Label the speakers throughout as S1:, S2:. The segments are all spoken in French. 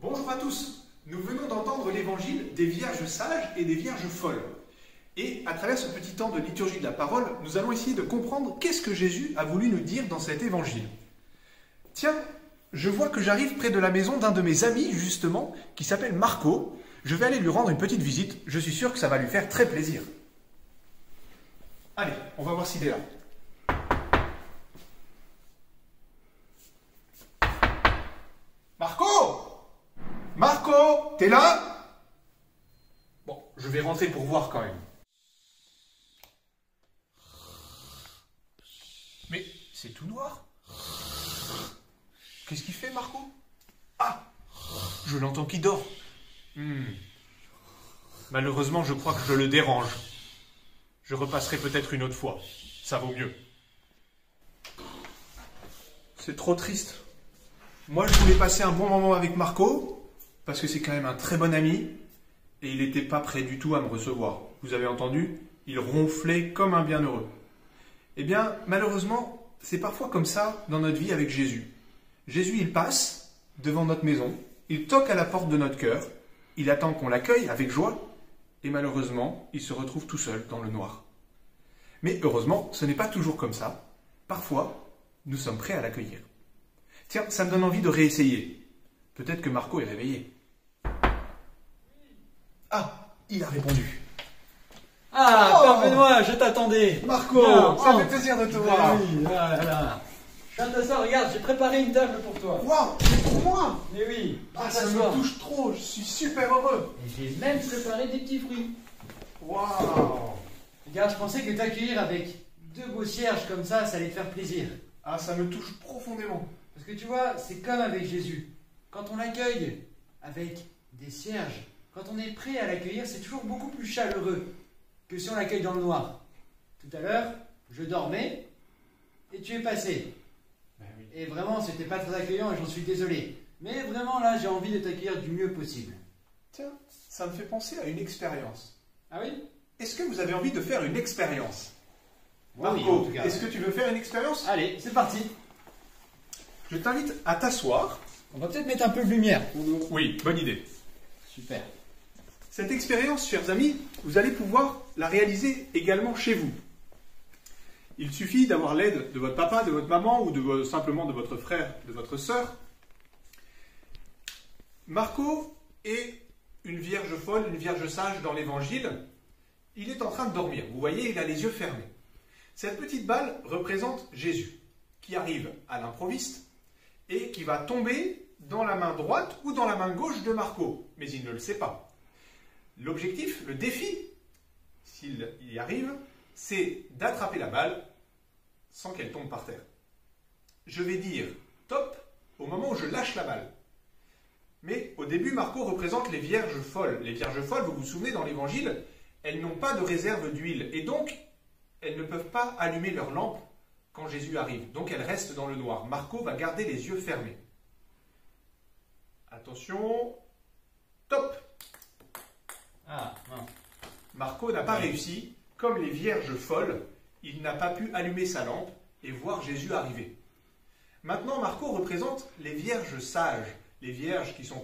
S1: Bonjour à tous. Nous venons d'entendre l'évangile des vierges sages et des vierges folles. Et à travers ce petit temps de liturgie de la parole, nous allons essayer de comprendre qu'est-ce que Jésus a voulu nous dire dans cet évangile. Tiens, je vois que j'arrive près de la maison d'un de mes amis, justement, qui s'appelle Marco. Je vais aller lui rendre une petite visite. Je suis sûr que ça va lui faire très plaisir. Allez, on va voir s'il est là. Marco! Marco, t'es là? Bon, je vais rentrer pour voir quand même. Mais c'est tout noir. Qu'est-ce qu'il fait, Marco? Ah! Je l'entends qui dort. Malheureusement, je crois que je le dérange. Je repasserai peut-être une autre fois. Ça vaut mieux. C'est trop triste. Moi, je voulais passer un bon moment avec Marco, parce que c'est quand même un très bon ami, et il n'était pas prêt du tout à me recevoir. Vous avez entendu? Il ronflait comme un bienheureux. Eh bien, malheureusement, c'est parfois comme ça dans notre vie avec Jésus. Jésus, il passe devant notre maison, il toque à la porte de notre cœur, il attend qu'on l'accueille avec joie, et malheureusement, il se retrouve tout seul dans le noir. Mais heureusement, ce n'est pas toujours comme ça. Parfois, nous sommes prêts à l'accueillir. Tiens, ça me donne envie de réessayer. Peut-être que Marco est réveillé. Ah, il a répondu.
S2: Ah, Père Benoît, je t'attendais.
S1: Marco, ça fait plaisir de te voir.
S2: Oui, voilà. Viens t'asseoir, regarde, j'ai préparé une table pour toi.
S1: Waouh, c'est pour moi.
S2: Mais oui,
S1: Ah, ça me touche trop, je suis super heureux.
S2: Et j'ai même préparé des petits fruits.
S1: Waouh.
S2: Regarde, je pensais que t'accueillir avec deux beaux cierges comme ça allait te faire plaisir.
S1: Ah, ça me touche profondément.
S2: Parce que tu vois, c'est comme avec Jésus. Quand on l'accueille avec des cierges, quand on est prêt à l'accueillir, c'est toujours beaucoup plus chaleureux que si on l'accueille dans le noir. Tout à l'heure, je dormais et tu es passé.
S1: Ben oui.
S2: Et vraiment, c'était pas très accueillant et j'en suis désolé. Mais vraiment, là, j'ai envie de t'accueillir du mieux possible.
S1: Tiens, ça me fait penser à une expérience.
S2: Ah oui?
S1: Est-ce que vous avez envie de faire une expérience?
S2: Oui,
S1: Marco,
S2: en tout cas.
S1: est-ce que tu veux faire une expérience?
S2: Allez, c'est parti.
S1: Je t'invite à t'asseoir.
S2: On va peut-être mettre un peu de lumière.
S1: Oui, bonne idée.
S2: Super.
S1: Cette expérience, chers amis, vous allez pouvoir la réaliser également chez vous. Il suffit d'avoir l'aide de votre papa, de votre maman ou simplement de votre frère, de votre sœur. Marco est une vierge folle, une vierge sage dans l'évangile. Il est en train de dormir. Vous voyez, il a les yeux fermés. Cette petite balle représente Jésus, qui arrive à l'improviste et qui va tomber dans la main droite ou dans la main gauche de Marco. Mais il ne le sait pas. L'objectif, le défi, s'il y arrive, c'est d'attraper la balle sans qu'elle tombe par terre. Je vais dire top au moment où je lâche la balle. Mais au début, Marco représente les vierges folles. Les vierges folles, vous vous souvenez, dans l'évangile, elles n'ont pas de réserve d'huile. Et donc, elles ne peuvent pas allumer leur lampe quand Jésus arrive. Donc, elles restent dans le noir. Marco va garder les yeux fermés. Attention, top!
S2: Ah, non.
S1: Marco n'a pas réussi. Comme les vierges folles, il n'a pas pu allumer sa lampe et voir Jésus arriver. Maintenant, Marco représente les vierges sages. Les vierges qui sont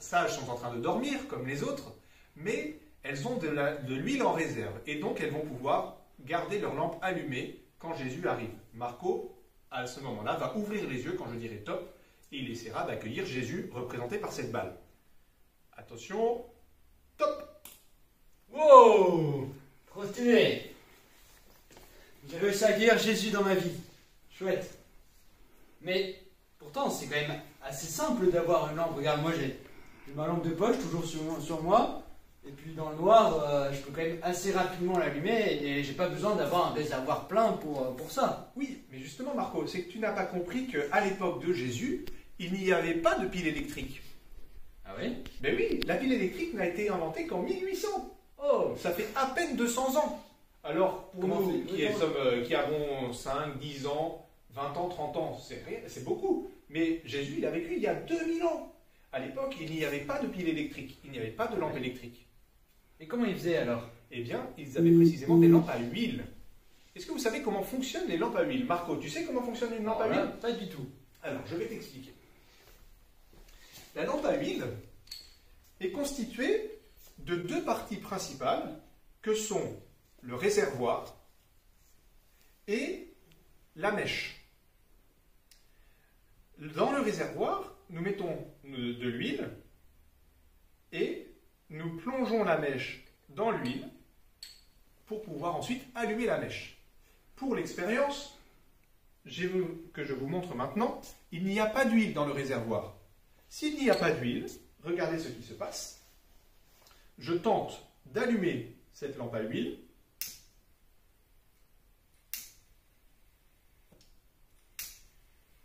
S1: sages sont en train de dormir, comme les autres, mais elles ont de l'huile en réserve. Et donc, elles vont pouvoir garder leur lampe allumée quand Jésus arrive. Marco, à ce moment-là, va ouvrir les yeux quand je dirai top, et il essaiera d'accueillir Jésus, représenté par cette balle. Attention, top!
S2: Wow! Trop stylé! J'ai réussi à accueillir Jésus dans ma vie. Chouette. Mais pourtant, c'est quand même assez simple d'avoir une lampe. Regarde, moi j'ai ma lampe de poche toujours sur moi. Et puis dans le noir, je peux quand même assez rapidement l'allumer et j'ai pas besoin d'avoir un réservoir plein pour ça.
S1: Oui, mais justement, Marco, c'est que tu n'as pas compris qu'à l'époque de Jésus, il n'y avait pas de pile électrique.
S2: Ah oui?
S1: Ben oui, la pile électrique n'a été inventée qu'en 1800. Oh, ça fait à peine 200 ans. Alors, pour nous qui avons 5, 10 ans, 20 ans, 30 ans, c'est beaucoup. Mais Jésus, il a vécu il y a 2000 ans. À l'époque, il n'y avait pas de pile électrique, il n'y avait pas de lampe électrique.
S2: Et comment il faisait alors?
S1: Eh bien, ils avaient précisément des lampes à huile. Est-ce que vous savez comment fonctionnent les lampes à huile? Marco, tu sais comment fonctionne une lampe à huile?
S2: Pas du tout.
S1: Alors, je vais t'expliquer. La lampe à huile est constituée de deux parties principales que sont le réservoir et la mèche. Dans le réservoir, nous mettons de l'huile et nous plongeons la mèche dans l'huile pour pouvoir ensuite allumer la mèche. Pour l'expérience que je vous montre maintenant, il n'y a pas d'huile dans le réservoir. S'il n'y a pas d'huile, regardez ce qui se passe. Je tente d'allumer cette lampe à huile.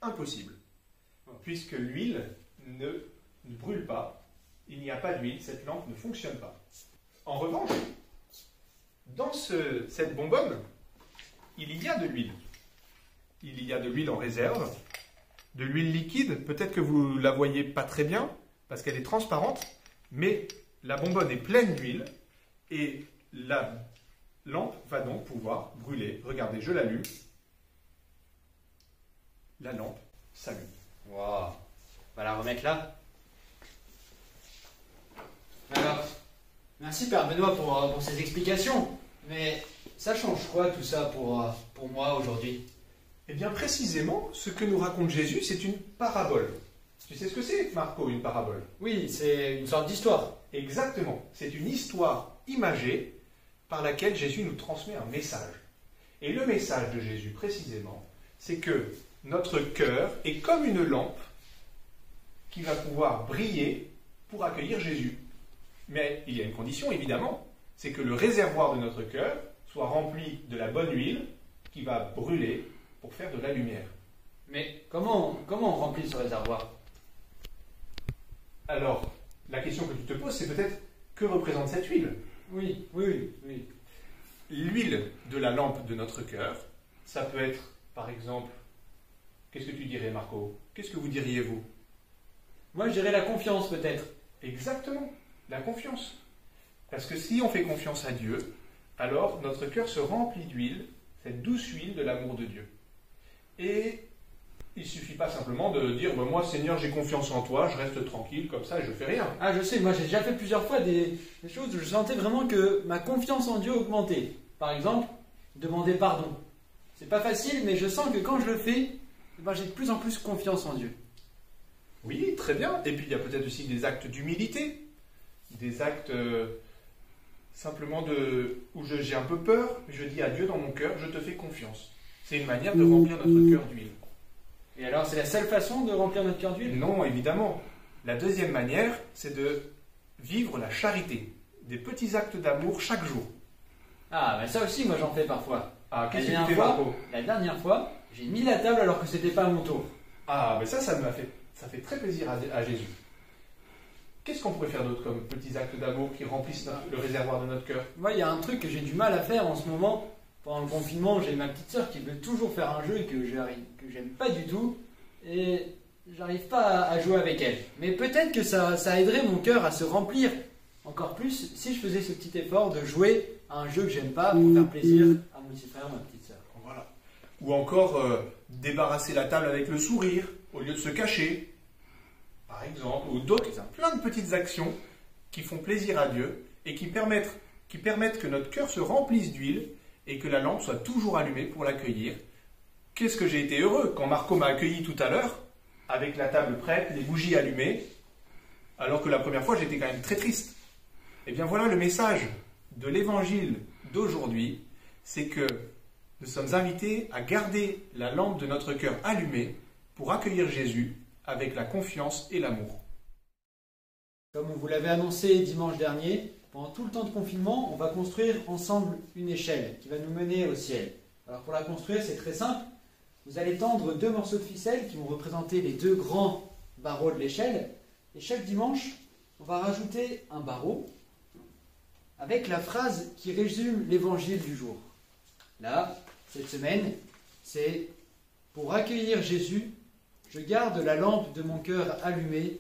S1: Impossible, puisque l'huile ne brûle pas. Il n'y a pas d'huile, cette lampe ne fonctionne pas. En revanche, dans cette bonbonne, il y a de l'huile. Il y a de l'huile en réserve, de l'huile liquide. Peut-être que vous ne la voyez pas très bien, parce qu'elle est transparente, mais la bonbonne est pleine d'huile, et la lampe va donc pouvoir brûler. Regardez, je l'allume. La lampe s'allume.
S2: Waouh. On va la remettre là. Alors, merci Père Benoît pour ces explications. Mais ça change quoi tout ça pour moi aujourd'hui?
S1: Eh bien précisément, ce que nous raconte Jésus, c'est une parabole. Tu sais ce que c'est, Marco, une parabole?
S2: Oui, c'est une sorte d'histoire.
S1: Exactement. C'est une histoire imagée par laquelle Jésus nous transmet un message. Et le message de Jésus, précisément, c'est que notre cœur est comme une lampe qui va pouvoir briller pour accueillir Jésus. Mais il y a une condition, évidemment, c'est que le réservoir de notre cœur soit rempli de la bonne huile qui va brûler pour faire de la lumière.
S2: Mais comment on remplit ce réservoir?
S1: Alors, la question que tu te poses, c'est peut-être, que représente cette huile?
S2: Oui.
S1: L'huile de la lampe de notre cœur, ça peut être, par exemple, qu'est-ce que tu dirais, Marco? Qu'est-ce que vous diriez, vous?
S2: Moi, je dirais la confiance, peut-être.
S1: Exactement, la confiance. Parce que si on fait confiance à Dieu, alors notre cœur se remplit d'huile, cette douce huile de l'amour de Dieu. Et il ne suffit pas simplement de dire moi Seigneur j'ai confiance en toi, je reste tranquille comme ça et je ne fais rien.
S2: Ah je sais, moi j'ai déjà fait plusieurs fois des choses où je sentais vraiment que ma confiance en Dieu augmentait. Par exemple, demander pardon. C'est pas facile, mais je sens que quand je le fais, j'ai de plus en plus confiance en Dieu.
S1: Oui, très bien. Et puis il y a peut-être aussi des actes d'humilité, des actes simplement où j'ai un peu peur, je dis à Dieu dans mon cœur, je te fais confiance. C'est une manière de remplir notre cœur d'huile.
S2: Et alors, c'est la seule façon de remplir notre cœur d'huile?
S1: Non, évidemment. La deuxième manière, c'est de vivre la charité. Des petits actes d'amour chaque jour.
S2: Ah, mais ça aussi, moi j'en fais parfois.
S1: Ah, qu'est-ce que tu fais, Marco?
S2: La dernière fois, j'ai mis la table alors que c'était pas à mon tour.
S1: Ah, mais ça fait très plaisir à Jésus. Qu'est-ce qu'on pourrait faire d'autre comme petits actes d'amour qui remplissent le réservoir de notre cœur?
S2: Moi, il y a un truc que j'ai du mal à faire en ce moment. Pendant le confinement, j'ai ma petite sœur qui veut toujours faire un jeu que j'aime pas du tout. Et j'arrive pas à jouer avec elle. Mais peut-être que ça aiderait mon cœur à se remplir encore plus si je faisais ce petit effort de jouer à un jeu que j'aime pas pour faire plaisir à mon petit frère, ma petite sœur.
S1: Voilà. Ou encore débarrasser la table avec le sourire au lieu de se cacher, par exemple, ou d'autres, plein de petites actions qui font plaisir à Dieu et qui permettent que notre cœur se remplisse d'huile et que la lampe soit toujours allumée pour l'accueillir. Qu'est-ce que j'ai été heureux quand Marco m'a accueilli tout à l'heure, avec la table prête, les bougies allumées, alors que la première fois j'étais quand même très triste. Eh bien voilà le message de l'évangile d'aujourd'hui, c'est que nous sommes invités à garder la lampe de notre cœur allumée pour accueillir Jésus avec la confiance et l'amour.
S2: Comme vous l'avez annoncé dimanche dernier, pendant tout le temps de confinement, on va construire ensemble une échelle qui va nous mener au ciel. Alors pour la construire, c'est très simple. Vous allez tendre 2 morceaux de ficelle qui vont représenter les 2 grands barreaux de l'échelle. Et chaque dimanche, on va rajouter un barreau avec la phrase qui résume l'évangile du jour. Là, cette semaine, c'est « Pour accueillir Jésus, je garde la lampe de mon cœur allumée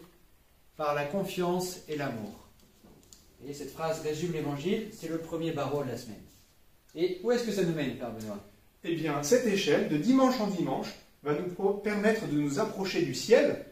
S2: par la confiance et l'amour. » Et cette phrase résume l'évangile, c'est le premier barreau de la semaine. Et où est-ce que ça nous mène, Père Benoît?
S1: Eh bien, cette échelle, de dimanche en dimanche, va nous permettre de nous approcher du ciel,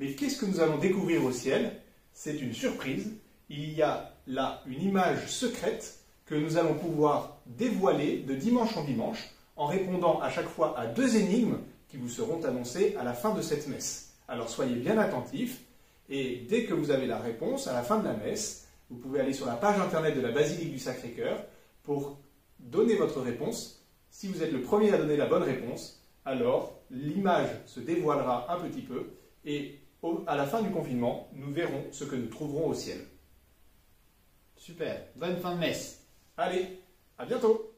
S1: Mais qu'est-ce que nous allons découvrir au ciel? C'est une surprise. Il y a là une image secrète que nous allons pouvoir dévoiler de dimanche en dimanche en répondant à chaque fois à 2 énigmes qui vous seront annoncées à la fin de cette messe. Alors soyez bien attentifs et dès que vous avez la réponse à la fin de la messe, vous pouvez aller sur la page internet de la Basilique du Sacré-Cœur pour donner votre réponse. Si vous êtes le premier à donner la bonne réponse, alors l'image se dévoilera un petit peu et à la fin du confinement, nous verrons ce que nous trouverons au ciel.
S2: Super, bonne fin de messe.
S1: Allez, à bientôt!